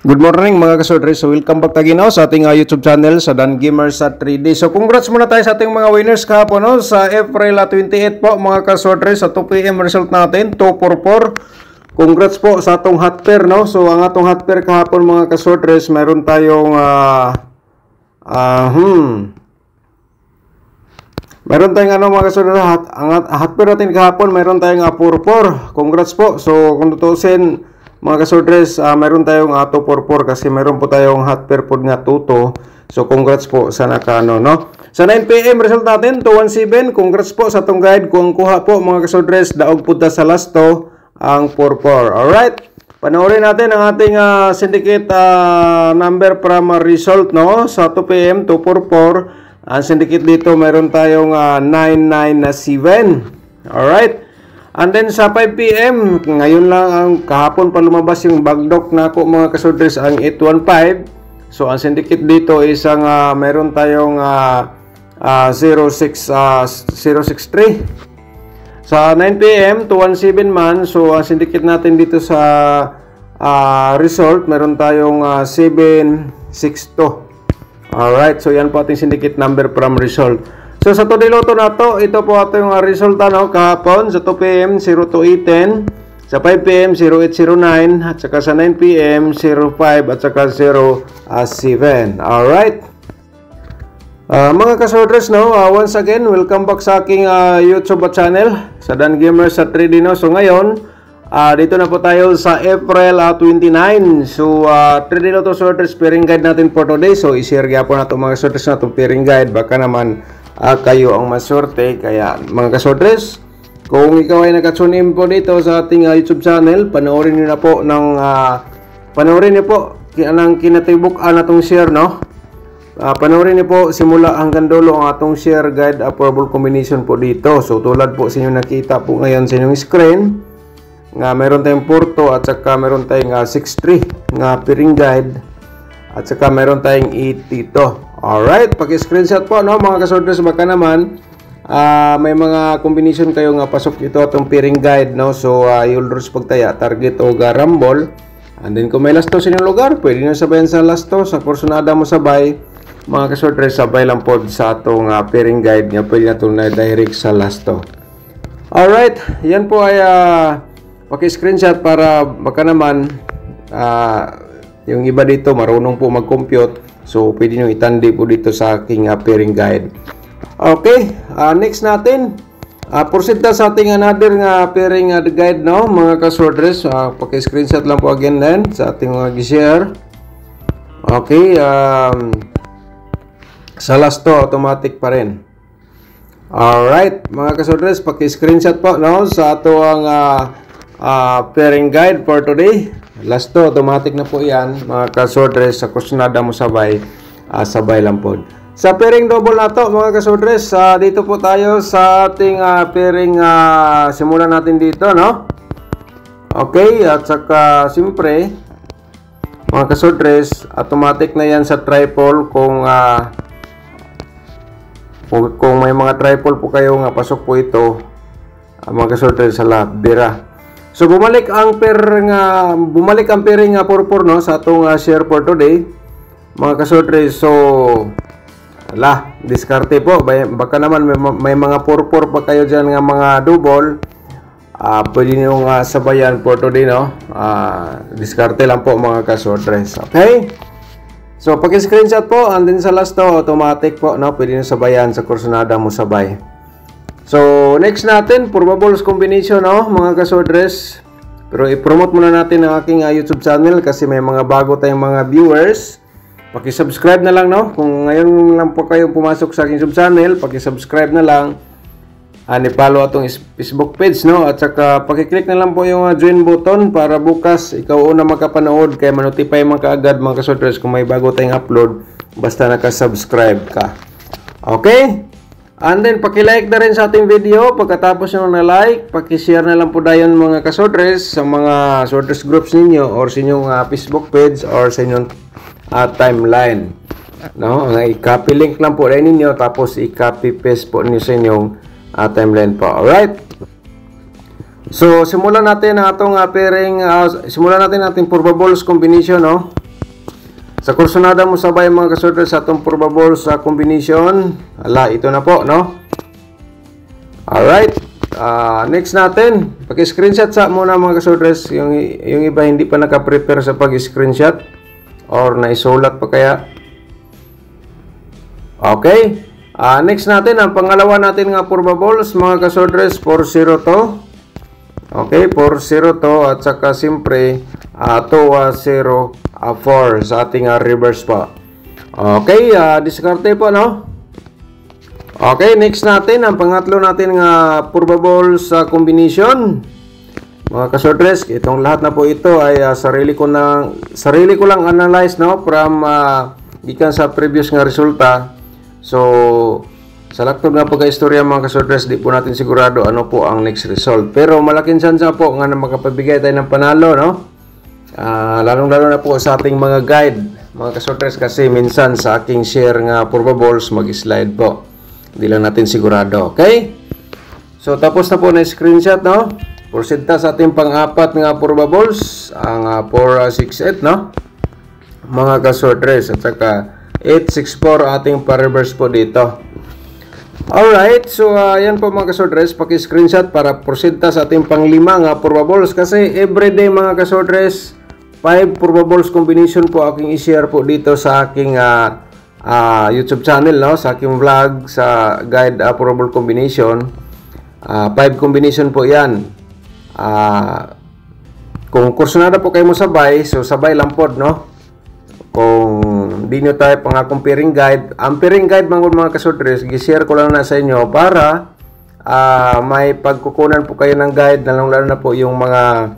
Good morning mga kasodres. So welcome back again sa ating YouTube channel sa Dan Gamers at 3D. So congrats muna tayo sa ating mga winners kahapon sa April 28 po mga kasodres. Sa 2 PM result natin 244. Congrats po sa atong hot pair So ang atong hot pair kahapon mga kasodres, meron tayong meron tayong mga kasodres, ang hot pair natin kahapon meron tayong 44. Congrats po. So kung tutusin mga kasodres, meron tayong 244 kasi meron po tayong hot pair po nga 22. So congrats po sa nakano Sa 9 PM result natin 217. Congrats po sa tong guide kung kuha po mga kasodres, daog punta sa lasto ang 44. Alright, panoorin natin ang ating syndicate number from result sa 2 PM 244. Ang syndicate dito meron tayong 997. Alright. And then sa 5 PM, ngayon lang ang kahapon pa lumabas yung bagdok na ako mga kasodres, ang 815. So ang syndicate dito is ang meron tayong 063. Sa 9 PM, 217 man. So ang syndicate natin dito sa result, meron tayong 762. Alright, so yan po ating syndicate number from result. So sa Todiloto na to, ito po ating resulta kahapon. Sa 2 PM 0210, sa 5 PM 0809, at saka sa 9 PM 05 at saka 07. Alright. Mga kasodres once again, welcome back sa aking YouTube channel sa Dan Gamers at 3D So ngayon, dito na po tayo sa April 29. So 3D Lotto Sorters pairing guide natin for today. So i-share po na ito mga sorters na itong pairing guide. Baka naman kayo ang masorte. Kaya mga kasodres, kung ikaw ay nakatunin po dito sa ating YouTube channel, panoorin niyo na po ng panoorin niyo po ang kinatibuk atong share panoorin niyo po simula hanggang dulo ang atong share guide affordable combination po dito. So tulad po sa inyo nakita po ngayon sa inyong screen nga meron tayong Porto at saka meron tayong 63 nga pairing guide at saka meron tayong 80 to. Alright, paki-screenshot po mga kasodres, baka naman may mga combination kayo nga pasok ito atong pairing guide So you'll rules pagtaya target o garambol. And then kung may lasto sa inyong lugar, pwede nyo sabayan sa lasto. Sa porsyonada mo sabay mga kasodres, sabay lang po sa atong pairing guide nya. Pwede na ito na direct sa lasto. Alright, yan po ay paki-screenshot para baka naman yung iba dito marunong po mag-compute. So, pwede nyo itandi po dito sa aking pairing guide. Okay, next natin. Proceed na sa ating another pairing guide mga kasordres. Paki-screenshot lang po again din sa ating mga gi-share. Okay, sa last to, automatic pa rin. Alright, mga kasordres, paki-screenshot po sa ato ang pairing guide for today. Last to, automatic na po yan mga kasodres. Sa kursunada mo sabay sabay lang po. Sa pairing double na to mga kasodres, dito po tayo sa ating pairing simulan natin dito Okay, at saka siyempre mga kasodres, automatic na yan sa triple kung may mga triple po kayo nga pasok po ito mga kasodres sa bira. So bumalik ang pairing purpur sa atong share for today mga kasodres. So diskarte po, baka naman may mga purpur pa kayo dyan nga mga double, pwede nyo sabayan for today diskarte lang po mga kasodres. Okay, so paki-screenshot po, and then sa last automatic po pwede nyo sabayan sa kursunada mo sabay. So, next natin, probables combination mga kasodres. Pero i-promote muna natin ang aking YouTube channel kasi may mga bago tayong mga viewers. Paki-subscribe na lang Kung ngayon lang po kayo pumasok sa aking YouTube channel, paki-subscribe na lang. I-follow atong Facebook page at saka paki-click na lang po yung join button para bukas ikaw una makapanood kaya ma-notify man kaagad mga kasodres kung may bago tayong upload basta naka-subscribe ka. Okay? And then, paki-like na rin sa ating video. Pagkatapos nyo na-like, paki-share na lang po dayon mga kasodres sa mga sorters groups ninyo or sa inyong Facebook page or sa inyong timeline. I-copy link lang po rin ninyo tapos i-copy paste po ninyo sa inyong timeline po. Alright? So, simulan natin ang atong pairing, simulan natin ating probables combination, no? Sa kursunada mo sabay mga kasodres sa atong probable sa combination. Ala, ito na po, no? Alright. Next natin, pag-screenshot sa muna mga kasodres. Yung iba hindi pa naka-prepare sa pag-screenshot or naisulat pa kaya. Okay. Next natin, ang pangalawa natin nga probables mga kasodres, 4-0 to. Okay, 4-0 to at saka siyempre 2-0 4 sa ating reverse po. Okay, diskarte po, no? Okay, next natin, ang pangatlo natin nga probable sa combination. Mga kasodres, itong lahat na po ito ay sarili ko lang analyze, no? From gikan sa previous nga resulta. So, sa laktod nga pagka-istorya mga kasodres, di po natin sigurado ano po ang next result. Pero malaking chance po nga na makapabigay tayo ng panalo, no? Lalong-lalo na po sa ating mga guide, mga kasodres, kasi minsan sa aking share nga probables mag-slide po. Hindi lang natin sigurado, okay? So, tapos na po na screenshot, no? Porsinta sa ating pang-apat nga probables, ang 468, no? Mga kasodres, at saka 864 ating pa-reverse po dito. Alright, so yan po mga kasodres, paki-screenshot para porsinta sa ating pang-lima nga probables. Kasi everyday mga kasodres, 5 probables combination po aking i-share po dito sa aking YouTube channel, no? Sa aking vlog sa guide probable combination. 5 combination po yan. Kung kursunada po kayo mo sabay, so sabay lang po, no? Kung di nyo tayo pang-comparing guide, ang pairing guide mga kasodres, i-share ko lang na sa inyo para may pagkukunan po kayo ng guide, lalo na po yung mga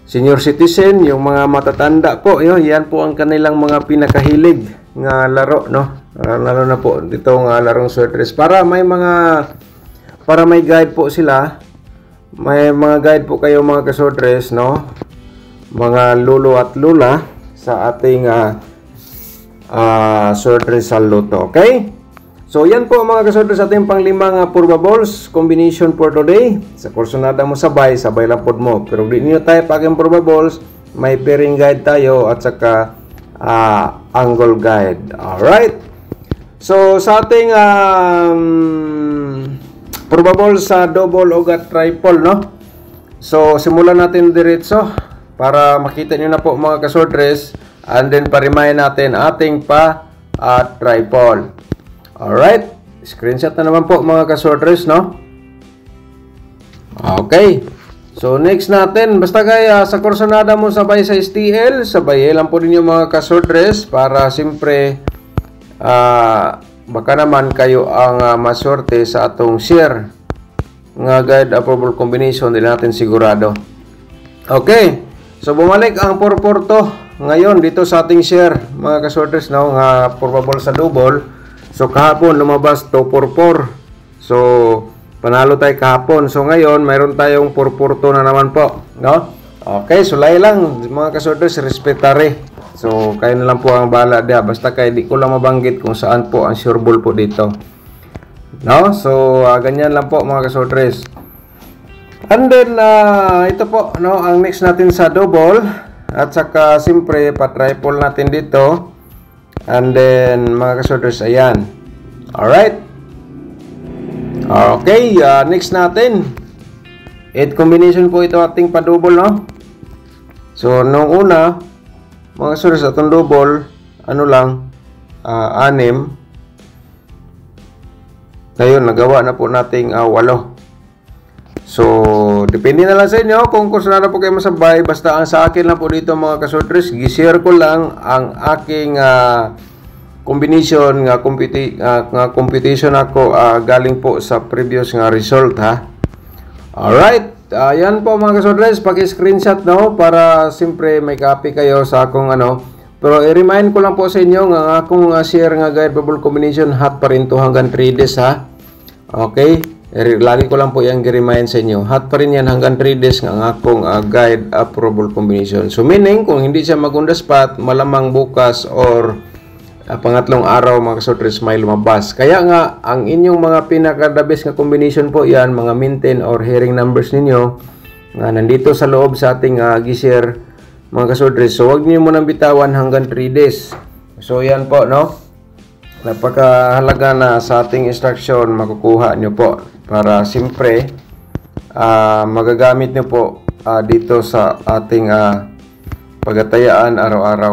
senior citizen, yung mga matatanda po, yan po ang kanilang mga pinakahilig nga laro, no? Lalo na po ditong larong swordress, para may guide po sila, may mga guide po kayo mga kaswordress, no? Mga lolo at lula sa ating swordress sa loto, okay? So, yan po mga kaswordress sa ating pang-limang probables combination for today. Sa kursunada mo sabay lang po mo. Pero di nyo tayo pag-ang probables, may pairing guide tayo at saka angle guide. Alright. So, sa ating probables sa double o triple, no? So, simulan natin diretso para makita nyo na po mga kaswordress, and then pa-remind natin ating triple. Alright, screenshot na naman po mga kaswordress, no? Okay, so next natin, basta kaya sa kursunada mo sabay sa STL, sabay lang po ninyo mga kaswordress para siyempre baka naman kayo ang maswerte sa atong share nga guide probable combination, din natin sigurado. Okay, so bumalik ang 442 ngayon dito sa ating share mga kaswordress, no? Nga probable sa double. So, kahapon lumabas 244. So, panalo tayo kahapon. So, ngayon, mayroon tayong 442 na naman po, no? Okay, sulay lang, mga kaswordress, respetare. So, kayo na lang po ang bahala dia. Basta kayo, di ko lang mabanggit kung saan po ang sure ball po dito. No? So, ganyan lang po, mga kaswordress. And then, ito po, no? Ang next natin sa double. At saka, siyempre, pa-triple natin dito. And then, mga kaswordress, ayan. Alright. Okay, next natin. 8 combination po ito ating pa-double, no? So, nung una, mga kaswordress, atong double, ano lang, 6. Ngayon, nagawa na po nating 8. So, depende na lang sa inyo kung kursunada po kayo masabay. Basta ang sa akin lang po dito mga kaswordress, gi-share ko lang ang aking combination nga competition ako galing po sa previous nga result, ha. Alright, yan po mga kaswordress, paki-screenshot, no, para siyempre may copy kayo sa akong pero i-remind ko lang po sa inyo nga akong share nga guide probable combination hot pa rin to hanggang 3 days, ha. Okay, lagi ko lang po yung i-remind sa inyo. Hot pa rin yan hanggang 3 days nga akong guide probable combination. So meaning, kung hindi siya mag-on the spot, malamang bukas or pangatlong araw mga kaswordress may lumabas. Kaya nga, ang inyong mga pinaka-the best nga combination po yan, mga maintain or hearing numbers ninyo, nga nandito sa loob sa ating gi-share mga kaswordress. So, huwag niyo munang bitawan hanggang 3 days. So yan po, no? Napakahalaga na sa ating instruction makukuha nyo po para siyempre magagamit nyo po dito sa ating pagatayaan araw-araw.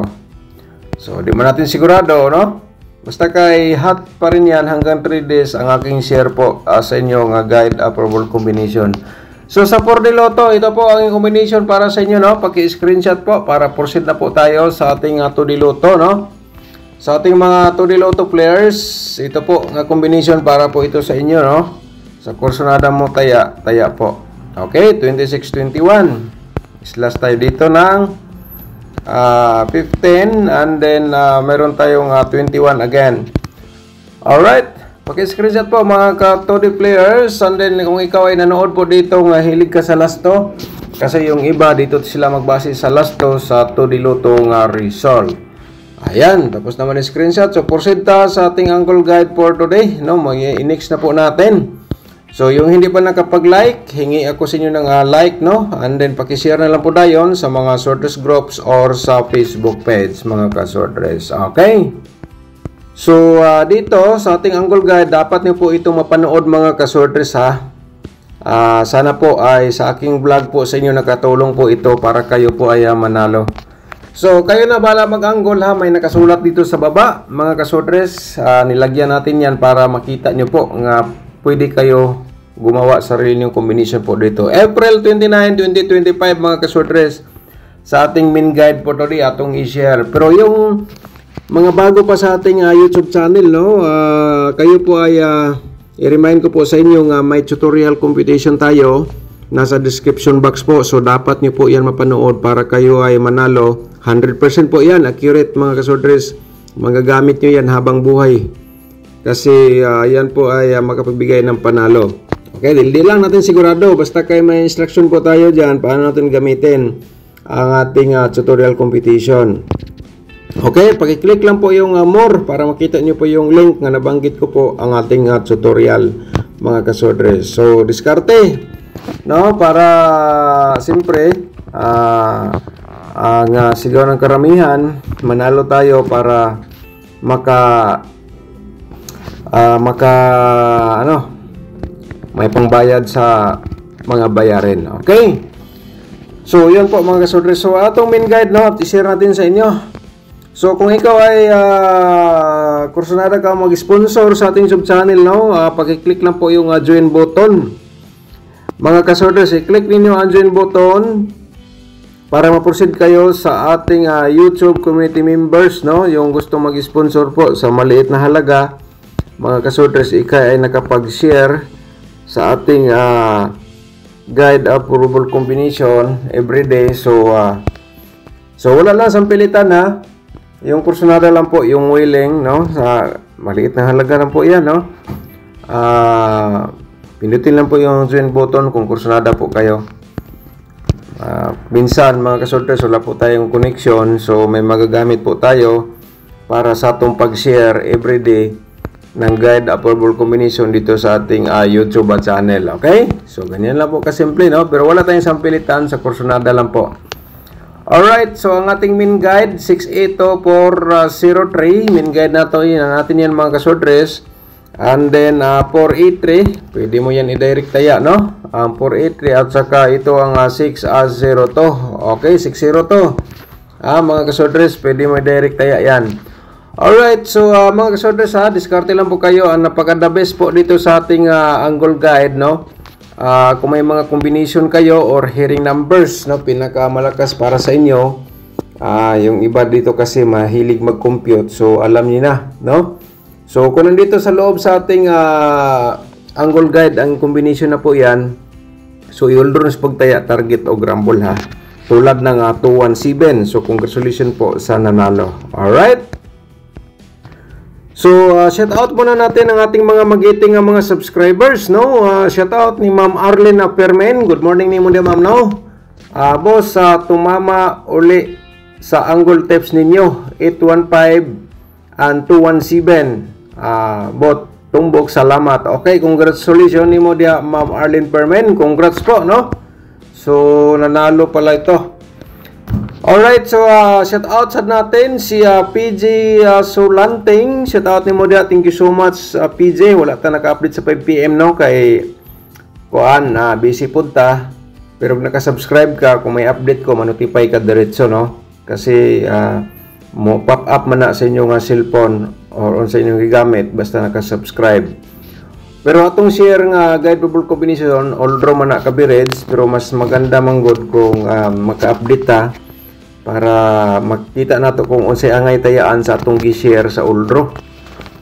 So di man natin sigurado, no? Basta kay hot pa rin yan hanggang 3 days ang aking share po sa inyo nga guide approval combination. So sa 4D Lotto, ito po ang combination para sa inyo, no? Paki-screenshot po para proceed na po tayo sa ating 2D Lotto, no? Sa ating mga 2D Lotto players, ito po nga combination para po ito sa inyo, no? Sa Kursunada mo taya po. Okay, 26-21. Slash tayo dito ng 15 and then meron tayong 21 again. Alright, paki-screenshot po mga ka-2D players, and then kung ikaw ay nanood po dito nga hilig ka sa Lasto, kasi yung iba dito sila magbase sa Lasto sa 2D Lotto nga result. Ayan, tapos naman yung screenshot. So, proceed ta sa ating Uncle Guide for today. No, mag-i-next na po natin. So, yung hindi pa nakapag-like, hingi ako sa inyo ng like, no? And then, pakishare na lang po dayon sa mga sortress groups or sa Facebook page, mga ka-sortress. Okay? So, dito, sa ating Uncle Guide, dapat niyo po itong mapanood, mga ka-sortress, ha? Sana po ay sa aking vlog po sa inyo nakatulong po ito para kayo po ay manalo. So, kayo na bala mag-anggol, ha. May nakasulat dito sa baba, mga ka-sortress. Nilagyan natin yan para makita nyo po nga pwede kayo gumawa sarili nyong combination po dito. April 29, 2025, mga ka-sortress, sa ating main guide po today atong i-share. Pero yung mga bago pa sa ating YouTube channel, no, kayo po ay i-remind ko po sa inyo nga may tutorial computation tayo. Nasa description box po. So, dapat nyo po yan mapanood para kayo ay manalo. 100% po yan. Accurate, mga ka-sortress. Magagamit nyo yan habang buhay. Kasi yan po ay makapagbigay ng panalo. Okay, hindi lang natin sigurado. Basta kayo may instruction po tayo dyan. Paano natin gamitin ang ating tutorial competition. Okay, pakiclick lang po yung more para makita nyo po yung link na nabanggit ko po ang ating tutorial, mga ka-sortress. So, diskarte. No, para siyempre nga sigaw ng karamihan, manalo tayo para may pangbayad sa mga bayarin. Okay? So, yun po mga ka-sortress. So, atong main guide, no, i-share natin sa inyo. So, kung ikaw ay Kursunada ka mag-sponsor sa ating sub-channel, no, pakiclick lang po yung join button. Mga ka-sortress, i-click ninyo ang join button para ma-proceed kayo sa ating YouTube community members, no? Yung gusto mag-sponsor po sa maliit na halaga, mga ka-sortress, ay nakapag-share sa ating guide approval combination everyday. So wala lang sa pilitan, ha? Yung Kursunada lang po, yung willing, no? Sa maliit na halaga lang po yan, no? Pindutin lang po yung join button kung Kursunada po kayo. Minsan, mga ka-sortress, wala po tayong connection. So, may magagamit po tayo para sa atong pag-share everyday ng guide approval combination dito sa ating YouTube channel. Okay? So, ganyan lang po kasimple, no? Pero wala tayong sampilitan, sa Kursunada lang po. Alright, so ang ating main guide, 682-403. Main guide natin yan, mga ka-sortress. And then 483, pwede mo yan i-direct taya, no? 483 at saka ito ang 602. Okay, 602. Mga ka-sortress, pwede mo i-direct taya yan. Alright, so mga ka-sortress, diskarte lang po kayo. Ang napaka-the best po dito sa ating angle guide, no? Kung may mga combination kayo or hearing numbers, no, pinakamalakas para sa inyo. Yung iba dito kasi mahilig mag-compute, so alam niyo na, no? So, kung nandito sa loob sa ating angle guide, ang combination na po yan. So, i-hold sa pagtaya, target o grumble, ha. Tulad ng 217. So, congratulations po sa nanalo. Alright? So, shout out muna natin ang ating mga magiting mga subscribers, no? Shout out ni Ma'am Arlene Permen. Good morning ni mo din, ma'am, no? Boss, tumama uli sa angle tips ninyo. 815 and 217. Bot tumbok, salamat. Okay, congratulations ni mo dia, Ma'am Arlene Permen. Congrats po, no? So, nanalo pala ito. Alright, so shout out sa natin si PJ Sulanting. Shout out ni mo dia. Thank you so much PJ. Wala ta naka-update sa 5 PM no kay kuan busy pud ta. Pero kung naka-subscribe ka, kung may update ko, ma-notify ka diretso no. Kasi mo pop up man na sa inyong cellphone or sa inyong gigamit basta naka-subscribe. Pero atong share nga guide bubble combination, although man na kabireds, pero mas maganda man gud kung maka-update ta para makita nato kung unsay angay tayaan sa atong gi-share sa uldro.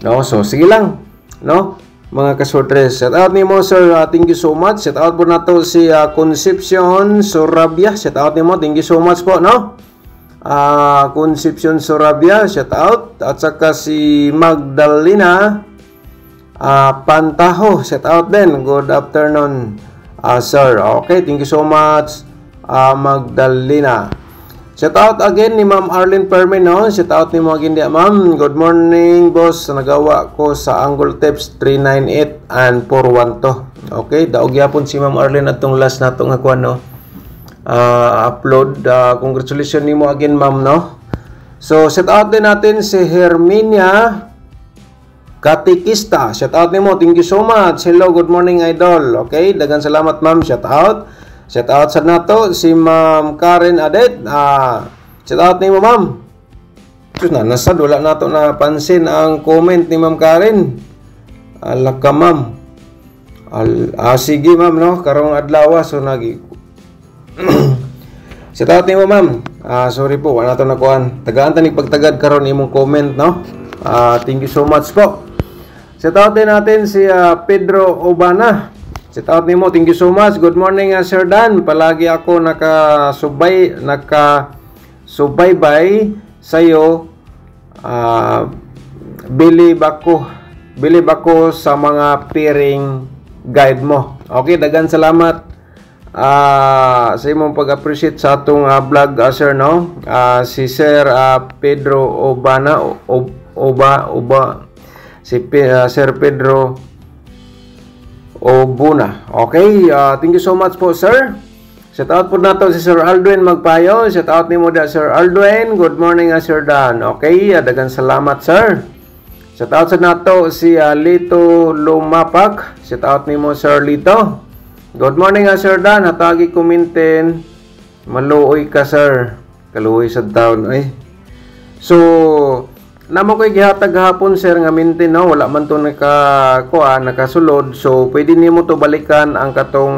No, so sige lang, no? Mga kasortres, shout out nimo sir, thank you so much. Shout out po nato si Concepcion Sorabia. Shout out nimo, thank you so much po, no? Concepcion Sorabia, shout out. At saka si Magdalena Pantaho, shout out din. Good afternoon, sir. Okay, thank you so much, Magdalena. Shout out again ni Ma'am Arlene Permin, no? Shout out ni mo again dia, ma'am. Good morning, boss. Nagawa ko sa Angle Tips 398 and 412. Okay, daog yapon si Ma'am Arlene atong last nato nga kuan, no? Upload. Congratulations nimo again, ma'am, no? So, shout out din natin si Herminia Katikista. Shout out nimo. Thank you so much. Hello, good morning, idol. Okay, daghang salamat, ma'am. Shout out. Shout out sa nato si Ma'am Karen Adet. Shout out ni mo, ma'am. Sus na nasad wala nato na pansin ang comment ni Ma'am Karen. Alaka, ma'am. Sige, ma'am, no. Karong adlaw so nagi. Shout out ni mo, ma'am. Sorry po, wala nato nakuan. Tagaan ta ni pagtagad karon imong comment, no. Thank you so much po. Shout out din natin si Pedro Obana. Shout out nimo, thank you so much. Good morning, Sir Dan. Palagi ako nakasubaybay sa'yo. Believe ako sa mga peering guide mo. Okay, dagan salamat sa imong pag-appreciate sa atong vlog, sir, no? Si Sir Pedro Obana, Sir Pedro Obuna. Okay, thank you so much po, sir. Shout out po nato si Sir Aldwin Magpayo. Shout out nimo da Sir Aldwin. Good morning, Sir Dan. Okay, dagan salamat, sir. Shout out sa nato si Lito Lumapak. Shout out nimo, Sir Lito. Good morning, Sir Dan. Hatagi kuminten. Maluoy ka, sir. Kaluoy sa town ay. So, namo ko'y gihatag hapon, sir, nga mintin, no? Wala man to nakasulod. So, pwede nimo to balikan ang katong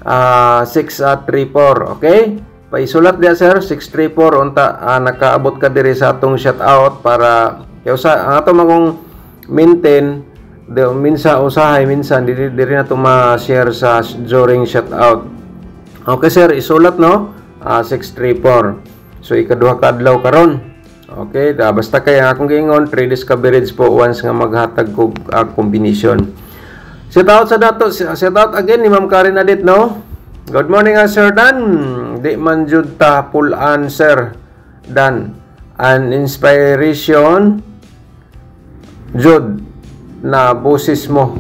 634, okay? Paisulat dia, sir, 634 unta nakaabot ka diri sa atong shout out para ang ato magong mintin minsan usahay, minsan diri na to ma-share sa during shout out. Okay, sir, isulat, no? 634. So, ikaduha ka adlaw karon. Okay, basta kaya akong giingon 3 days coverage po once nga maghatag ko combination. Shout out sa dato, shout out again ni Ma'am Karen Adit, no? Good morning, Sir Dan. Di man jud ta full answer, Dan. An inspiration jud na boses mo.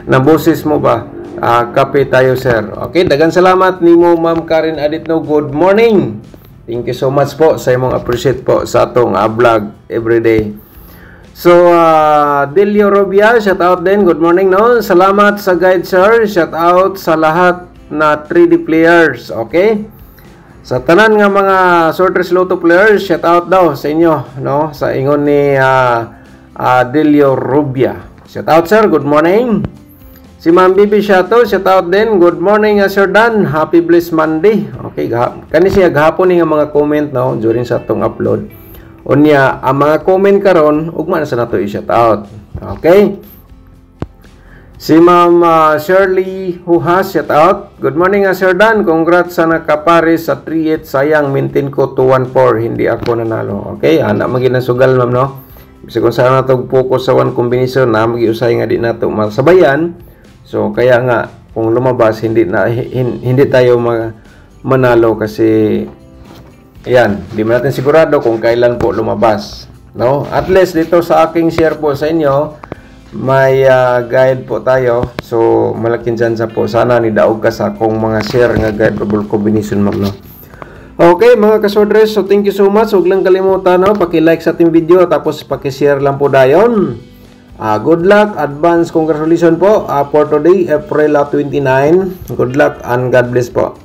Na boses mo ba? Kape tayo, sir. Okay, dagan salamat nimo, Ma'am Karen Adit, no? Good morning. Thank you so much po sa imong appreciate po sa atong vlog everyday. So, Delio Robia, shout out din. Good morning, no? Salamat sa guide, sir. Shout out sa lahat na 3D players, okay? Sa tanan nga mga Sortress Lotto players, shout out daw sa inyo, no? Sa ingon ni Delio Robia. Shout out, sir. Good morning. Si Ma'am Bibi Shato, shout out din. Good morning, Sir Dan. Happy blessed Monday. Okay, kani siya gahapon ni nga mga comment, no, during sa atong upload. Unya, ang mga comment karon ugma na sa nato i-shout out. Okay? Si Ma'am Shirley Huhas, shout out. Good morning, Sir Dan. Congrats sa nakapares sa 3-8. Sayang, maintain ko 2-1-4. Hindi ako nanalo. Okay? Anak maging sugal, ma'am, no? Bisa kung saan nato focus sa one combination na magiusay nga di nato masabayan. So, kaya nga, kung lumabas, hindi tayo manalo kasi, yan, di mo natin sigurado kung kailan po lumabas. No? At least, dito sa aking share po sa inyo, may guide po tayo. So malaking chance po sana ni daog ka sa akong mga share nga guide double combination ma'am no. Okay mga kasodres, so thank you so much. Huwag lang kalimutan no, paki-like sa ating video tapos paki-share lang po dayon. Good luck, advance congratulations po for today, April 29. Good luck and God bless po.